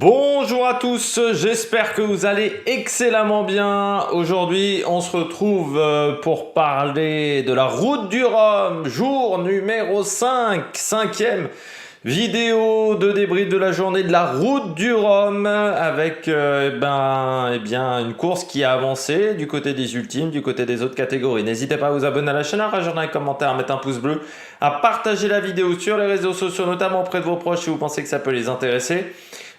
Bonjour à tous, j'espère que vous allez excellemment bien. Aujourd'hui, on se retrouve pour parler de la route du Rhum, jour numéro 5, cinquième vidéo de débrief de la journée de la route du Rhum avec une course qui a avancé du côté des ultimes, du côté des autres catégories. N'hésitez pas à vous abonner à la chaîne, à rejoindre un commentaire, à mettre un pouce bleu, à partager la vidéo sur les réseaux sociaux, notamment auprès de vos proches si vous pensez que ça peut les intéresser.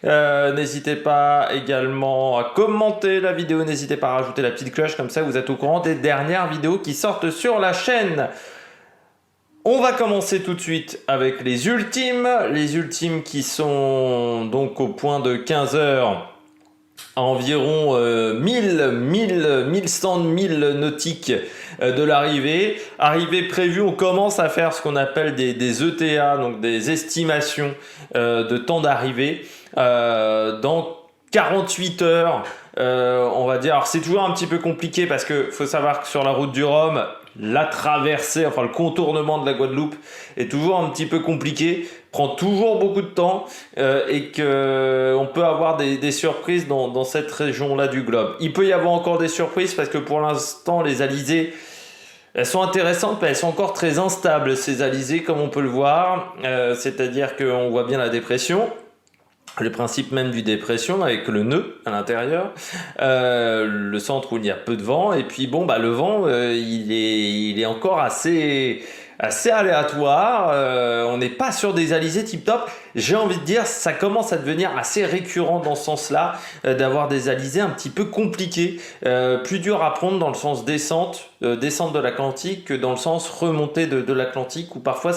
N'hésitez pas également à commenter la vidéo, n'hésitez pas à rajouter la petite cloche, comme ça vous êtes au courant des dernières vidéos qui sortent sur la chaîne. On va commencer tout de suite avec les ultimes qui sont donc au point de 15 heures à environ 1100 nautiques de l'arrivée. Arrivée prévue, on commence à faire ce qu'on appelle des ETA, donc des estimations de temps d'arrivée. Dans 48 heures, on va dire. Alors c'est toujours un petit peu compliqué parce que faut savoir que sur la route du Rhum, la traversée, enfin le contournement de la Guadeloupe est toujours un petit peu compliqué, prend toujours beaucoup de temps et qu'on peut avoir des surprises dans cette région-là du globe. Il peut y avoir encore des surprises parce que pour l'instant, les alizés, elles sont intéressantes, mais elles sont encore très instables, ces alizés, comme on peut le voir. C'est-à-dire qu'on voit bien la dépression. Le principe même du dépression avec le nœud à l'intérieur, le centre où il y a peu de vent, et puis bon le vent il est encore assez aléatoire, on n'est pas sur des alizés tip top. J'ai envie de dire ça commence à devenir assez récurrent dans ce sens là, d'avoir des alizés un petit peu compliqués, plus dur à prendre dans le sens descente de l'Atlantique que dans le sens remontée de l'Atlantique, où parfois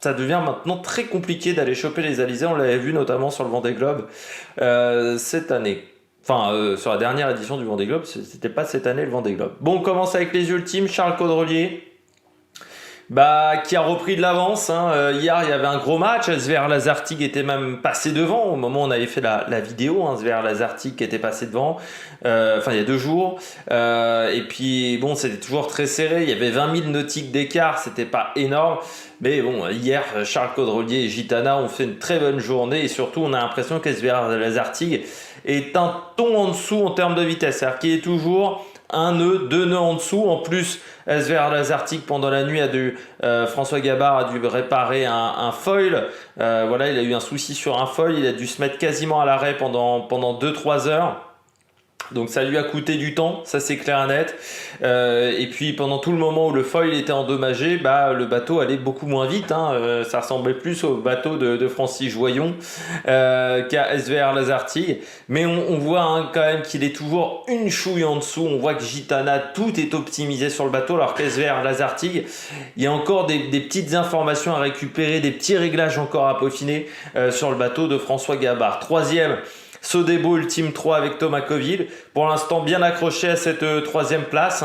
ça devient maintenant très compliqué d'aller choper les alizés. On l'avait vu notamment sur le Vendée Globe cette année. Enfin, sur la dernière édition du Vendée Globe, c'était pas cette année le Vendée Globe. Bon, on commence avec les ultimes. Charles Caudrelier, qui a repris de l'avance. Hier, il y avait un gros match. Sverre Lazartigue était même passé devant au moment où on avait fait la vidéo. Sverre Lazartigue était passé devant. Il y a 2 jours. Et puis, bon, c'était toujours très serré. Il y avait 20 000 nautiques d'écart. C'était pas énorme. Mais bon, hier, Charles Caudrelier et Gitana ont fait une très bonne journée. Et surtout, on a l'impression qu'Sverre Lazartigue est un ton en dessous en termes de vitesse. C'est-à-dire qu'il est toujours un nœud, 2 nœuds en dessous. En plus, Sverre Lazartigue, pendant la nuit, François Gabard a dû réparer un foil. Il a eu un souci sur un foil. Il a dû se mettre quasiment à l'arrêt pendant 2-3 heures. Donc ça lui a coûté du temps, ça c'est clair et net. Et puis pendant tout le moment où le foil était endommagé, le bateau allait beaucoup moins vite. Ça ressemblait plus au bateau de Francis Joyon qu'à SVR Lazartigue. Mais on voit quand même qu'il est toujours une chouille en dessous. On voit que Gitana, tout est optimisé sur le bateau, alors qu'SVR Lazartigue, il y a encore des petites informations à récupérer, des petits réglages encore à peaufiner sur le bateau de François Gabard. Troisième, Sodebo Ultime 3 avec Thomas Coville, pour l'instant bien accroché à cette 3e place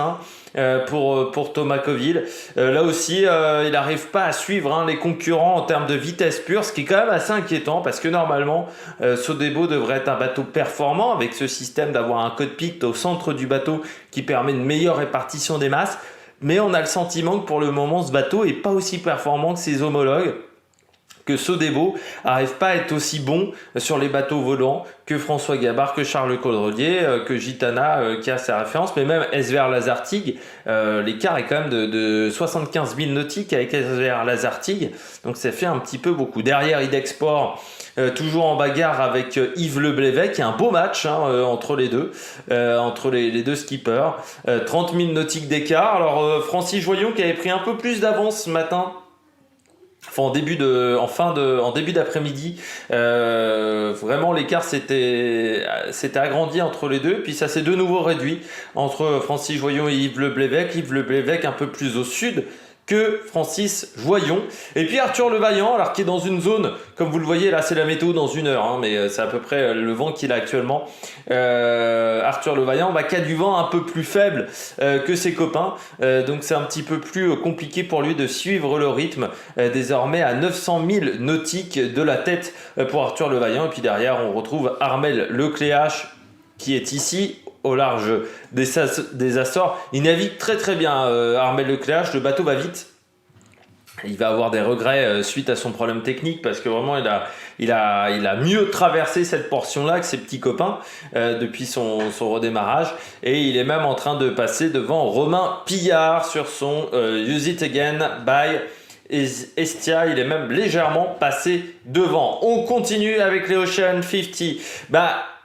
pour Thomas Coville. Là aussi, il n'arrive pas à suivre les concurrents en termes de vitesse pure, ce qui est quand même assez inquiétant parce que normalement, Sodebo devrait être un bateau performant avec ce système d'avoir un cockpit au centre du bateau qui permet une meilleure répartition des masses. Mais on a le sentiment que pour le moment, ce bateau n'est pas aussi performant que ses homologues, que Sodebo n'arrive pas à être aussi bon sur les bateaux volants que François Gabard, que Charles Caudrelier, que Gitana qui a sa référence, mais même SVR Lazartigue, l'écart est quand même de 75 000 nautiques avec SVR Lazartigue, donc ça fait un petit peu beaucoup. Derrière Idexport, toujours en bagarre avec Yves Le Blévec, il y a un beau match entre les deux, entre les deux skippers, 30 000 nautiques d'écart. Alors Francis Joyon qui avait pris un peu plus d'avance ce matin, en début d'après-midi, vraiment l'écart s'était agrandi entre les deux, puis ça s'est de nouveau réduit entre Francis Joyon et Yves Le Blévec. Yves Le Blévec un peu plus au sud que Francis Joyon. Et puis Arthur Levaillant, alors qui est dans une zone, comme vous le voyez là, c'est la météo dans 1 heure, mais c'est à peu près le vent qu'il a actuellement. Arthur Levaillant qui a du vent un peu plus faible que ses copains, donc c'est un petit peu plus compliqué pour lui de suivre le rythme, désormais à 900 000 nautiques de la tête pour Arthur Levaillant. Et puis derrière on retrouve Armel Lecléache qui est ici au large des Açores. Il navigue très très bien, Armel Lecléache, le bateau va vite. Il va avoir des regrets suite à son problème technique parce que vraiment il a mieux traversé cette portion-là que ses petits copains depuis son redémarrage, et il est même en train de passer devant Romain Pillard sur son Use It Again by Estia. Il est même légèrement passé devant. On continue avec les Ocean 50.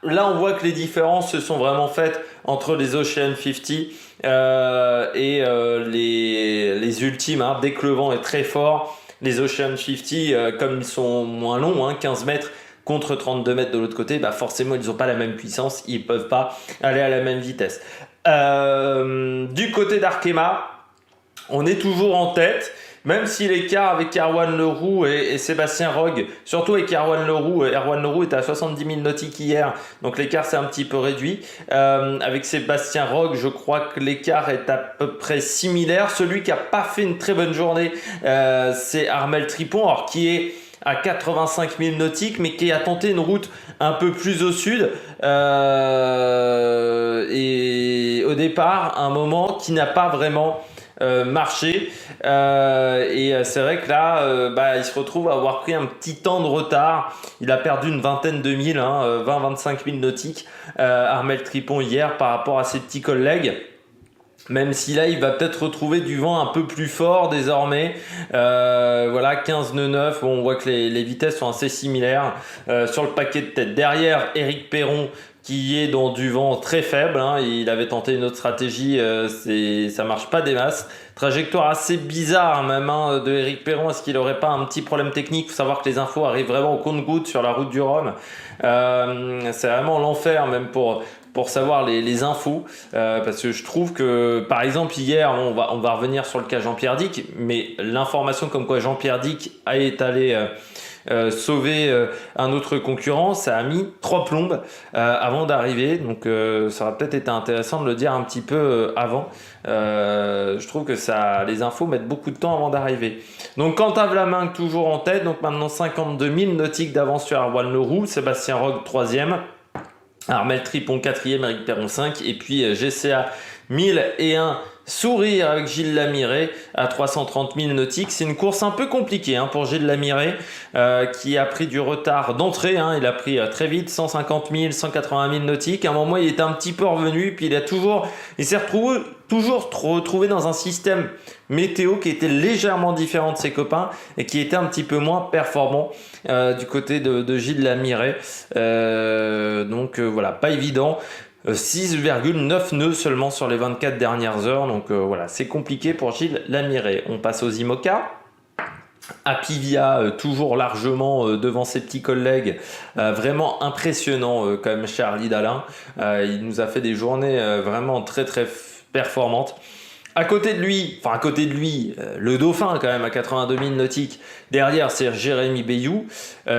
Là on voit que les différences se sont vraiment faites entre les Ocean 50 et les ultimes, hein. Dès que le vent est très fort, les Ocean 50, comme ils sont moins longs, hein, 15 mètres contre 32 mètres de l'autre côté, forcément ils n'ont pas la même puissance, ils ne peuvent pas aller à la même vitesse. Du côté d'Arkema, on est toujours en tête, même si l'écart avec Erwan Leroux et Sébastien Rogue, surtout avec Erwan Leroux était à 70 000 nautiques hier, donc l'écart s'est un petit peu réduit. Avec Sébastien Rogue, je crois que l'écart est à peu près similaire. Celui qui n'a pas fait une très bonne journée, c'est Armel Tripon, alors qui est à 85 000 nautiques, mais qui a tenté une route un peu plus au sud, et au départ, un moment qui n'a pas vraiment marché, et c'est vrai que là il se retrouve à avoir pris un petit temps de retard. Il a perdu une vingtaine de mille, 20-25 000 nautiques, Armel Tripon hier, par rapport à ses petits collègues. Même si là, il va peut-être retrouver du vent un peu plus fort désormais. Voilà, 15 nœuds 9. Bon, on voit que les vitesses sont assez similaires. Sur le paquet de tête, derrière, Éric Perron, qui est dans du vent très faible, hein. Il avait tenté une autre stratégie, ça marche pas des masses. Trajectoire assez bizarre même, hein, de Éric Perron. Est-ce qu'il n'aurait pas un petit problème technique? Il faut savoir que les infos arrivent vraiment au compte-gouttes sur la route du Rhum. C'est vraiment l'enfer même pour savoir les infos, parce que je trouve que, par exemple, hier, on va revenir sur le cas Jean-Pierre Dick, mais l'information comme quoi Jean-Pierre Dick est allé sauver un autre concurrent, ça a mis 3 plombes avant d'arriver, donc ça aurait peut-être été intéressant de le dire un petit peu avant. Je trouve que les infos mettent beaucoup de temps avant d'arriver. Donc Quentin Vlaminck toujours en tête, donc maintenant 52 000 nautiques d'avance sur Erwan Leroux, Sébastien Rogue 3e, Armel Tripon 4e, Éric Perron 5, et puis GCA 1001 Sourire avec Gilles Lamiré à 330 000 nautiques. C'est une course un peu compliquée, pour Gilles Lamiré, qui a pris du retard d'entrée, il a pris très vite 150 000, 180 000 nautiques. À un moment, il était un petit peu revenu, puis il s'est retrouvé dans un système météo qui était légèrement différent de ses copains et qui était un petit peu moins performant du côté de Gilles Lamiré. Donc voilà, pas évident. 6,9 nœuds seulement sur les 24 dernières heures, donc voilà, c'est compliqué pour Gilles Lamiré. On passe aux IMOCA. Apivia, toujours largement devant ses petits collègues, vraiment impressionnant quand même, Charlie Dalin. Il nous a fait des journées vraiment très très performantes. À côté de lui, le dauphin quand même à 82 000 nautiques. Derrière, c'est Jérémy Bayou.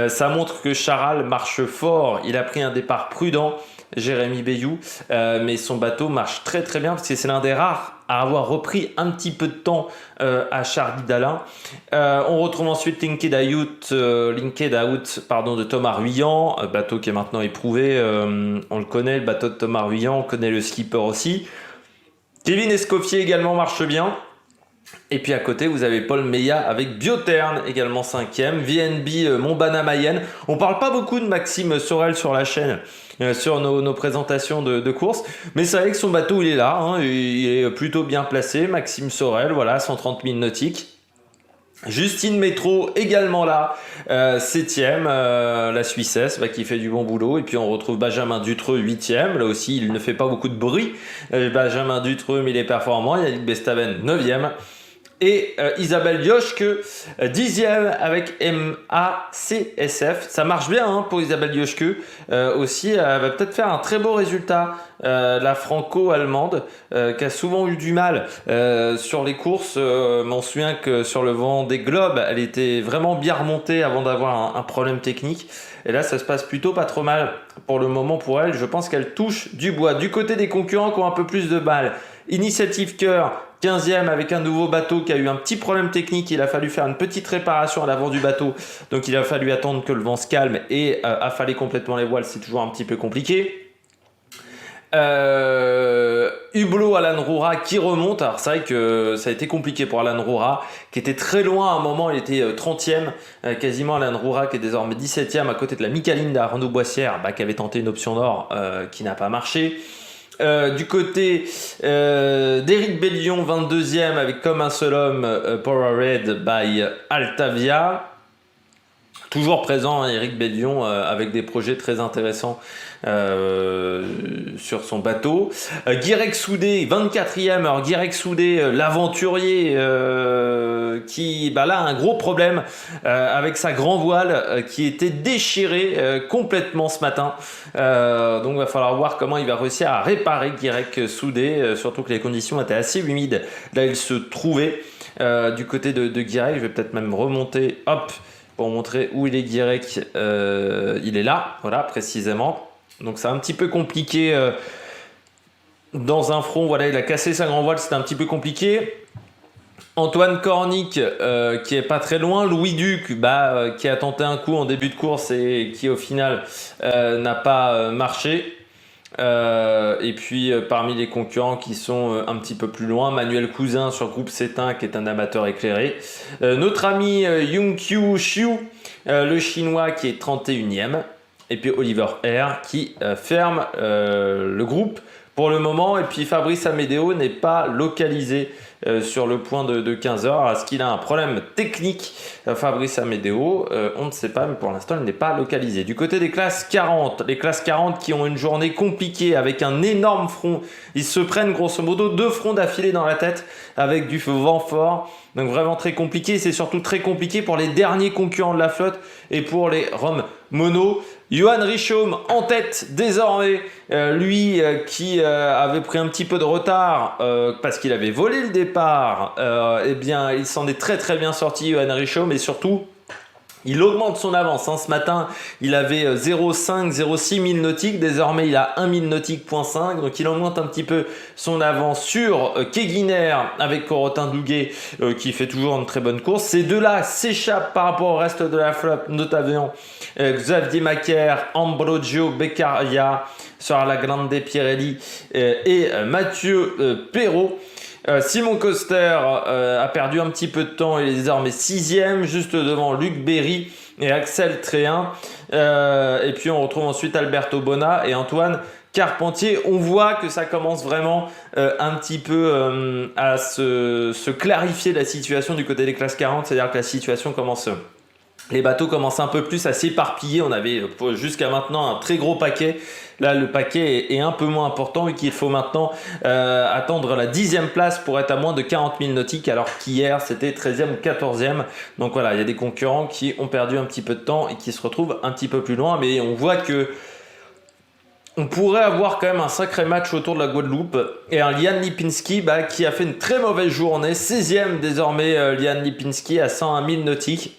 Ça montre que Charal marche fort. Il a pris un départ prudent, Jérémy Bayou, mais son bateau marche très très bien parce que c'est l'un des rares à avoir repris un petit peu de temps à Charlie Dalin. On retrouve ensuite Linked Out de Thomas Ruyant, bateau qui est maintenant éprouvé. On le connaît, le bateau de Thomas Ruyant, on connaît le skipper aussi. Kevin Escoffier également marche bien. Et puis à côté, vous avez Paul Meillat avec Bioterne, également 5e. VNB Montbana Mayenne. On parle pas beaucoup de Maxime Sorel sur la chaîne, sur nos présentations de course. Mais c'est vrai que son bateau, il est là. Il est plutôt bien placé. Maxime Sorel, voilà, 130 000 nautiques. Justine Métro également là, 7e, la Suissesse qui fait du bon boulot. Et puis on retrouve Benjamin Dutreux 8e, là aussi il ne fait pas beaucoup de bruit, Benjamin Dutreux, mais il est performant. Yannick Bestaven 9e, et Isabelle Dioschke 10e avec MACSF. Ça marche bien pour Isabelle Dioschke aussi. Elle va peut-être faire un très beau résultat, la franco-allemande, qui a souvent eu du mal sur les courses. On se souvient que sur le Vendée Globe, elle était vraiment bien remontée avant d'avoir un problème technique. Et là, ça se passe plutôt pas trop mal pour le moment pour elle. Je pense qu'elle touche du bois. Du côté des concurrents qui ont un peu plus de balles, Initiative Cœur 15e avec un nouveau bateau qui a eu un petit problème technique. Il a fallu faire une petite réparation à l'avant du bateau, donc il a fallu attendre que le vent se calme et affaler complètement les voiles, c'est toujours un petit peu compliqué. Hublot, Alan Roura qui remonte. Alors c'est vrai que ça a été compliqué pour Alan Roura qui était très loin à un moment, il était 30e quasiment. Alan Roura qui est désormais 17e à côté de la Micaline d'Arnaud Boissière qui avait tenté une option d'or qui n'a pas marché. Du côté d'Éric Bellion, 22e avec Comme un seul homme, Powerade by Altavia. Toujours présent, Éric Bellion, avec des projets très intéressants sur son bateau. Guirec Soudé, 24e. Alors Guirec Soudé, l'aventurier, qui là a un gros problème avec sa grand voile qui était déchirée complètement ce matin. Donc il va falloir voir comment il va réussir à réparer Guirec Soudé, surtout que les conditions étaient assez humides. Là, il se trouvait du côté de Guirec. Je vais peut-être même remonter, hop, pour montrer où il est Guirec. Il est là, voilà, précisément. Donc c'est un petit peu compliqué dans un front. Voilà, il a cassé sa grand voile, c'était un petit peu compliqué. Antoine Cornic qui est pas très loin. Louis Duc qui a tenté un coup en début de course et qui au final n'a pas marché. Et puis parmi les concurrents qui sont un petit peu plus loin, Manuel Cousin sur Groupe Cétain qui est un amateur éclairé, notre ami Yongqiu Xiu, le chinois qui est 31e, et puis Oliver R qui ferme le groupe pour le moment. Et puis Fabrice Amédéo n'est pas localisé sur le point de 15h. Est-ce qu'il a un problème technique, Fabrice Amédéo? On ne sait pas, mais pour l'instant il n'est pas localisé. Du côté des classes 40, les classes 40 qui ont une journée compliquée avec un énorme front, ils se prennent grosso modo 2 fronts d'affilée dans la tête avec du vent fort. Donc vraiment très compliqué. C'est surtout très compliqué pour les derniers concurrents de la flotte et pour les Roms mono. Johan Richomme en tête désormais, lui qui avait pris un petit peu de retard parce qu'il avait volé le départ, eh bien il s'en est très très bien sorti, Johan Richomme, et surtout il augmente son avance. Ce matin, il avait 0,5, 0,6 000 nautiques. Désormais, il a 1 000 nautiques, 0,5. Donc, il augmente un petit peu son avance sur Keguiner avec Corotin Douguet qui fait toujours une très bonne course. Ces deux-là s'échappent par rapport au reste de la flotte, notamment Xavier Macaire, Ambrogio Beccaria sur la Grande Pirelli et Mathieu Perrault. Simon Coster a perdu un petit peu de temps, il est désormais 6e, juste devant Luc Berry et Axel Tréhin. Et puis on retrouve ensuite Alberto Bona et Antoine Carpentier. On voit que ça commence vraiment un petit peu à se clarifier la situation du côté des classes 40, c'est-à-dire que la situation commence... Les bateaux commencent un peu plus à s'éparpiller. On avait jusqu'à maintenant un très gros paquet. Là, le paquet est un peu moins important et qu'il faut maintenant attendre la 10e place pour être à moins de 40 000 nautiques, alors qu'hier, c'était 13e ou 14e. Donc voilà, il y a des concurrents qui ont perdu un petit peu de temps et qui se retrouvent un petit peu plus loin. Mais on voit que on pourrait avoir quand même un sacré match autour de la Guadeloupe. Et un Lian Lipinski qui a fait une très mauvaise journée. 16e désormais, Lian Lipinski à 101 000 nautiques.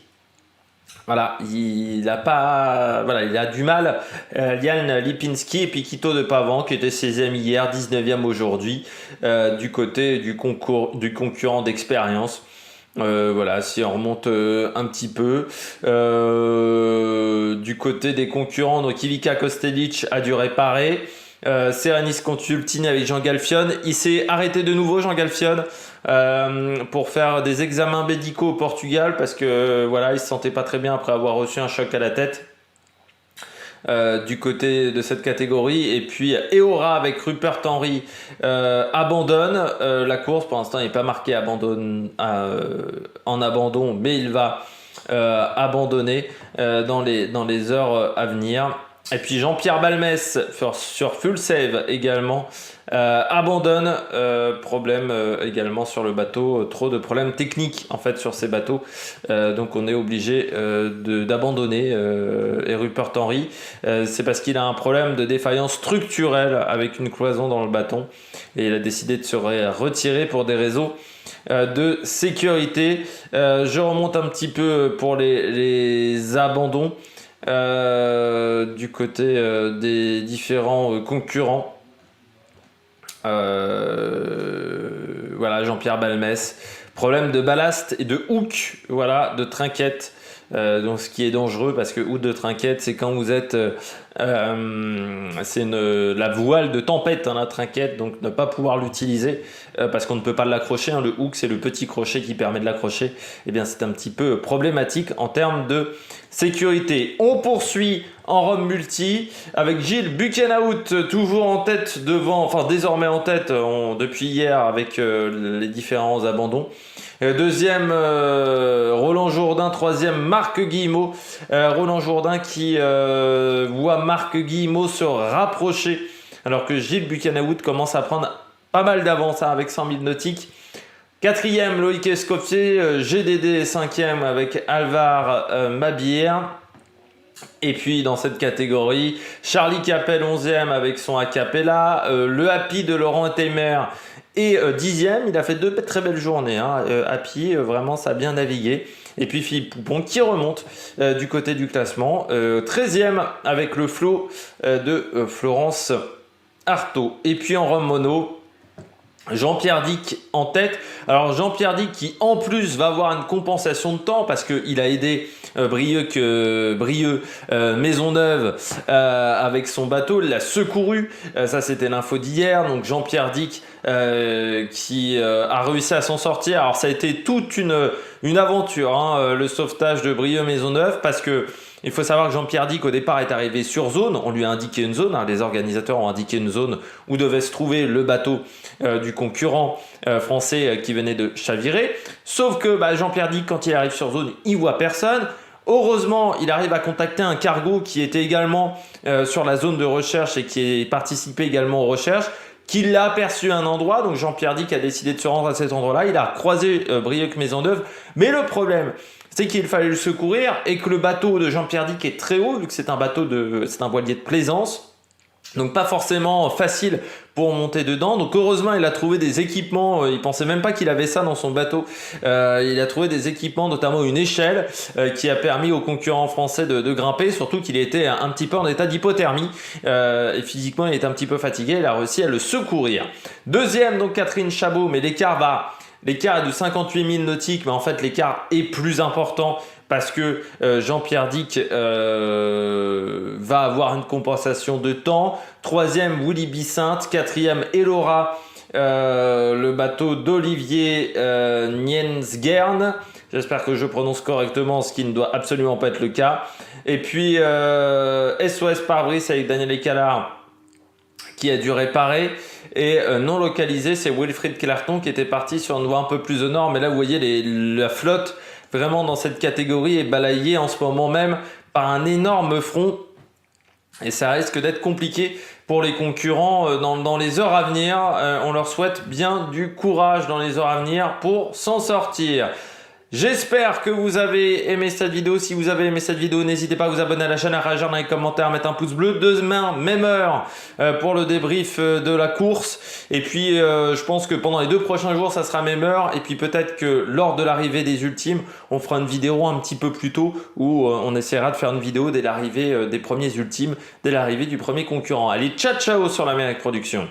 Voilà, il a du mal. Lian Lipinski et puis Quito de Pavan qui était 16e hier, 19e aujourd'hui, du côté du concurrent d'expérience. Voilà, si on remonte un petit peu du côté des concurrents, donc Ivica Kostelic a dû réparer. Serenis Consultini avec Jean Galfion. Il s'est arrêté de nouveau, Jean Galfion, pour faire des examens médicaux au Portugal parce que voilà, il se sentait pas très bien après avoir reçu un choc à la tête du côté de cette catégorie. Et puis Eora avec Rupert Henry abandonne la course. Pour l'instant, il n'est pas marqué en abandon, mais il va abandonner dans les heures à venir. Et puis Jean-Pierre Balmès sur Full Save également abandonne. Problème également sur le bateau, trop de problèmes techniques en fait sur ces bateaux. Donc on est obligé d'abandonner. Et Rupert Henry, c'est parce qu'il a un problème de défaillance structurelle avec une cloison dans le bâton. Et il a décidé de se retirer pour des raisons de sécurité. Je remonte un petit peu pour les abandons. Du côté des différents concurrents, voilà, Jean-Pierre Balmès, problème de ballast et de hook, voilà, de trinquette donc ce qui est dangereux parce que hood de trinquette, c'est quand vous êtes, c'est la voile de tempête, hein, la trinquette, donc ne pas pouvoir l'utiliser parce qu'on ne peut pas l'accrocher, hein. Le hook, c'est le petit crochet qui permet de l'accrocher. Eh bien, c'est un petit peu problématique en termes de sécurité. On poursuit en Rome multi avec Gilles Buchenhout toujours en tête devant, enfin désormais en tête depuis hier avec les différents abandons. Deuxième, Roland Jourdain. Troisième, Marc Guillemot. Roland Jourdain qui voit Marc Guillemot se rapprocher alors que Gilles Buchenhout commence à prendre pas mal d'avance, hein, avec 100 000 nautiques. Quatrième, Loïc Escoffier. GDD, cinquième avec Alvar Mabir. Et puis dans cette catégorie, Charlie Capel 11e avec son Acapella, le Happy de Laurent Teimer est 10e. Il a fait 2 très belles journées, hein. Happy, vraiment ça a bien navigué. Et puis Philippe Poupon qui remonte du côté du classement, 13e avec le flot de Florence Artaud. Et puis en Rome mono, Jean-Pierre Dick en tête. Alors Jean-Pierre Dick qui en plus va avoir une compensation de temps parce qu'il a aidé Brieuc Maisonneuve avec son bateau, il l'a secouru, ça c'était l'info d'hier. Donc Jean-Pierre Dick qui a réussi à s'en sortir. Alors ça a été toute une aventure, hein, le sauvetage de Brieuc Maisonneuve, parce que il faut savoir que Jean-Pierre Dick au départ est arrivé sur zone, on lui a indiqué une zone, hein, les organisateurs ont indiqué une zone où devait se trouver le bateau du concurrent français qui venait de chavirer, sauf que Jean-Pierre Dick quand il arrive sur zone, il voit personne. Heureusement, il arrive à contacter un cargo qui était également sur la zone de recherche et qui participait également aux recherches, qui l'a aperçu à un endroit. Donc Jean-Pierre Dick a décidé de se rendre à cet endroit-là, il a croisé Brieuc Maisonneuve, mais le problème c'est qu'il fallait le secourir et que le bateau de Jean-Pierre Dick est très haut vu que c'est un voilier de plaisance, donc pas forcément facile pour monter dedans. Donc heureusement il a trouvé des équipements, il pensait même pas qu'il avait ça dans son bateau, il a trouvé des équipements, notamment une échelle qui a permis aux concurrents français de grimper, surtout qu'il était un petit peu en état d'hypothermie et physiquement il était un petit peu fatigué, il a réussi à le secourir. Deuxième, donc Catherine Chabot, mais l'écart est de 58 000 nautiques, mais en fait l'écart est plus important parce que Jean-Pierre Dick va avoir une compensation de temps. Troisième, Willy Bicinte. Quatrième, Elora, le bateau d'Olivier Niensgern. J'espère que je prononce correctement, ce qui ne doit absolument pas être le cas. Et puis SOS Pare-Brise avec Daniel Escalard qui a dû réparer. Et non localisé, c'est Wilfried Clerton qui était parti sur une voie un peu plus au nord. Mais là, vous voyez, la flotte vraiment dans cette catégorie est balayée en ce moment même par un énorme front. Et ça risque d'être compliqué pour les concurrents dans les heures à venir. On leur souhaite bien du courage dans les heures à venir pour s'en sortir. J'espère que vous avez aimé cette vidéo. Si vous avez aimé cette vidéo, n'hésitez pas à vous abonner à la chaîne, à réagir dans les commentaires, à mettre un pouce bleu. Demain, même heure pour le débrief de la course. Et puis, je pense que pendant les 2 prochains jours, ça sera même heure. Et puis peut-être que lors de l'arrivée des ultimes, on fera une vidéo un petit peu plus tôt où on essaiera de faire une vidéo dès l'arrivée des premiers ultimes, dès l'arrivée du premier concurrent. Allez, ciao ciao sur l'Amérique Production.